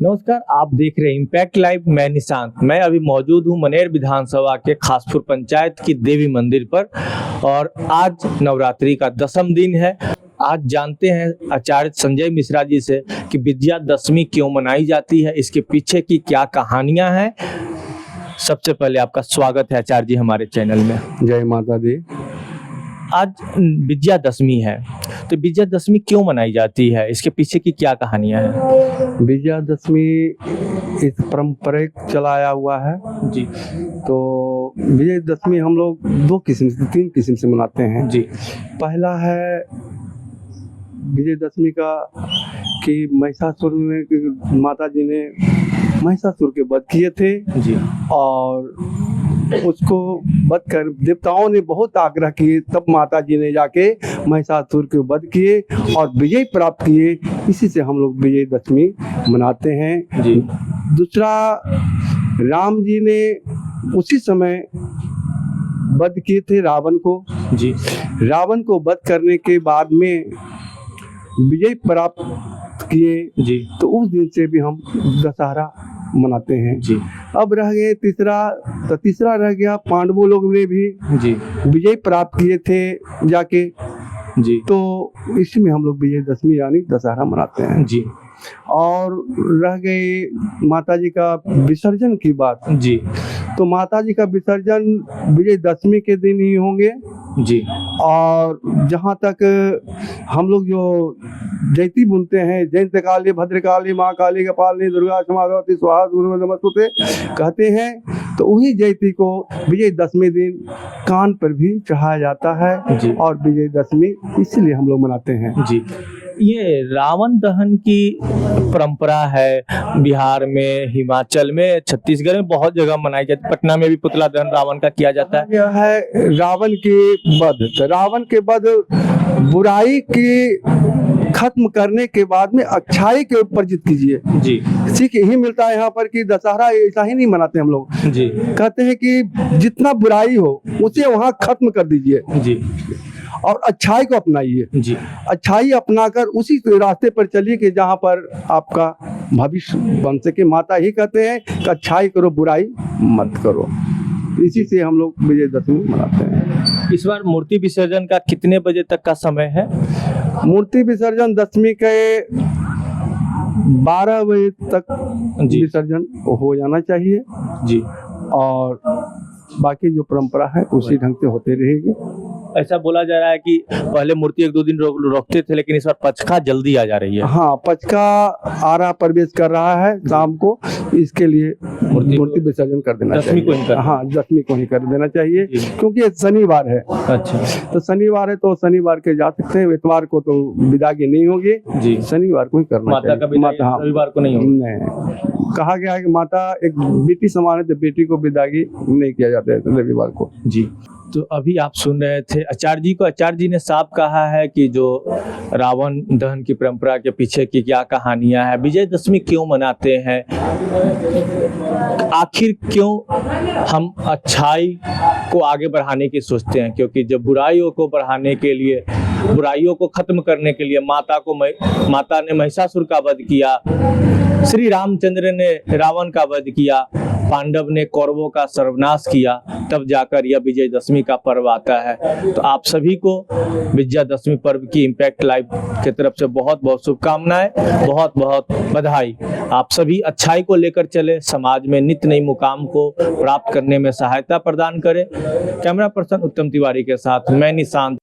नमस्कार, आप देख रहे हैं इम्पैक्ट लाइव। मैं निशांत। मैं अभी मौजूद हूं मनेर विधानसभा के खासपुर पंचायत की देवी मंदिर पर और आज नवरात्रि का 10वां दिन है। आज जानते हैं आचार्य संजय मिश्रा जी से कि विजयादशमी क्यों मनाई जाती है, इसके पीछे की क्या कहानियां हैं। सबसे पहले आपका स्वागत है आचार्य जी हमारे चैनल में। जय माता दी। आज विजयादशमी है, तो विजयादशमी क्यों मनाई जाती है, इसके पीछे की क्या कहानियां हैं? विजयादशमी इस पारंपरिक चलाया हुआ है जी। तो विजयादशमी हम लोग तीन किस्म से मनाते हैं जी। पहला है विजयादशमी का कि महिषासुर ने माता जी ने महिषासुर के वध किए थे जी। और उसको वध कर देवताओं ने बहुत आग्रह किए, तब माता जी ने जाके महिषासुर के वध किए और विजय प्राप्त किए। इसी से हम लोग विजयदशमी मनाते हैं। जी। दूसरा, राम जी ने उसी समय वध किए थे रावण को। जी। रावण को वध करने के बाद में विजय प्राप्त किए। जी। तो उस दिन से भी हम दशहरा मनाते हैं। जी। अब रह गए तीसरा रह गया पांडवों लोग ने भी जी। विजय प्राप्त किए थे जाके। जी। तो इसमें हम लोग विजयदशमी यानी दशहरा मनाते हैं। जी। और रह गई माता जी का विसर्जन की बात। जी। तो माता जी का विसर्जन विजयदशमी के दिन ही होंगे। जी। और जहाँ तक हम लोग जो जयंती बुनते हैं, जयंत काली भद्रकाली माँ काली कपालिनी दुर्गा क्षमा भगवती स्वाहा नमस्तुते कहते हैं, तो वही जयंती को विजयदशमी दिन कान पर भी चढ़ाया जाता है। जी। और विजयदशमी इसलिए हम लोग मनाते हैं। जी। ये रावण दहन की परंपरा है बिहार में, हिमाचल में, छत्तीसगढ़ में बहुत जगह मनाई जाती है। पटना में भी पुतला दहन रावण का किया जाता है। यह है रावण के वध। तो रावण के वध बुराई की खत्म करने के बाद में अच्छाई के ऊपर जीत कीजिए। जी। सीख यही मिलता है यहाँ पर कि दशहरा ऐसा ही नहीं मनाते हम लोग। जी। कहते हैं कि जितना बुराई हो उसे वहाँ खत्म कर दीजिए। जी। और अच्छाई को अपनाइए। जी। अच्छाई अपनाकर उसी रास्ते पर चलिए कि जहाँ पर आपका भविष्य बन सके। माता ही कहते हैं कि अच्छाई करो, बुराई मत करो। इसी से हम लोग विजयदशमी मनाते हैं। इस बार मूर्ति विसर्जन का कितने बजे तक का समय है? मूर्ति विसर्जन दशमी के 12 बजे तक विसर्जन हो जाना चाहिए। जी। और बाकी जो परंपरा है उसी ढंग से होते रहेगी। ऐसा बोला जा रहा है कि पहले मूर्ति 1-2 दिन रोकते थे, लेकिन इस बार पचखा जल्दी आ जा रही है। हाँ, पचखा आ रहा प्रवेश कर रहा है शाम को, इसके लिए मूर्ति विसर्जन कर देना चाहिए। दशमी को ही कर देना चाहिए, क्योंकि ये शनिवार है। अच्छा। तो शनिवार है तो शनिवार के जा सकते हैं। इतवार को तो विदागी नहीं होगी। जी। शनिवार को ही करना माता चाहिए। माता रविवार को नहीं होगी। नहीं, कहा गया है कि माता एक बेटी समान है, तो बेटी को विदागी नहीं किया जाता है रविवार को। जी। तो अभी आप सुन रहे थे आचार्य जी को। आचार्य जी ने साफ कहा है कि जो रावण दहन की परंपरा के पीछे की क्या कहानियां हैं, विजयदशमी क्यों मनाते हैं, आखिर क्यों हम अच्छाई को आगे बढ़ाने की सोचते हैं। क्योंकि जब बुराइयों को बढ़ाने के लिए, बुराइयों को खत्म करने के लिए माता ने महिषासुर का वध किया, श्री रामचंद्र ने रावण का वध किया, पांडव ने कौरवों का सर्वनाश किया, तब जाकर यह विजयदशमी का पर्व आता है। तो आप सभी को विजयादशमी पर्व की इम्पैक्ट लाइव की तरफ से बहुत बहुत शुभकामनाएं, बहुत बहुत बधाई। आप सभी अच्छाई को लेकर चले, समाज में नित्य नई मुकाम को प्राप्त करने में सहायता प्रदान करें। कैमरा पर्सन उत्तम तिवारी के साथ मैं निशांत।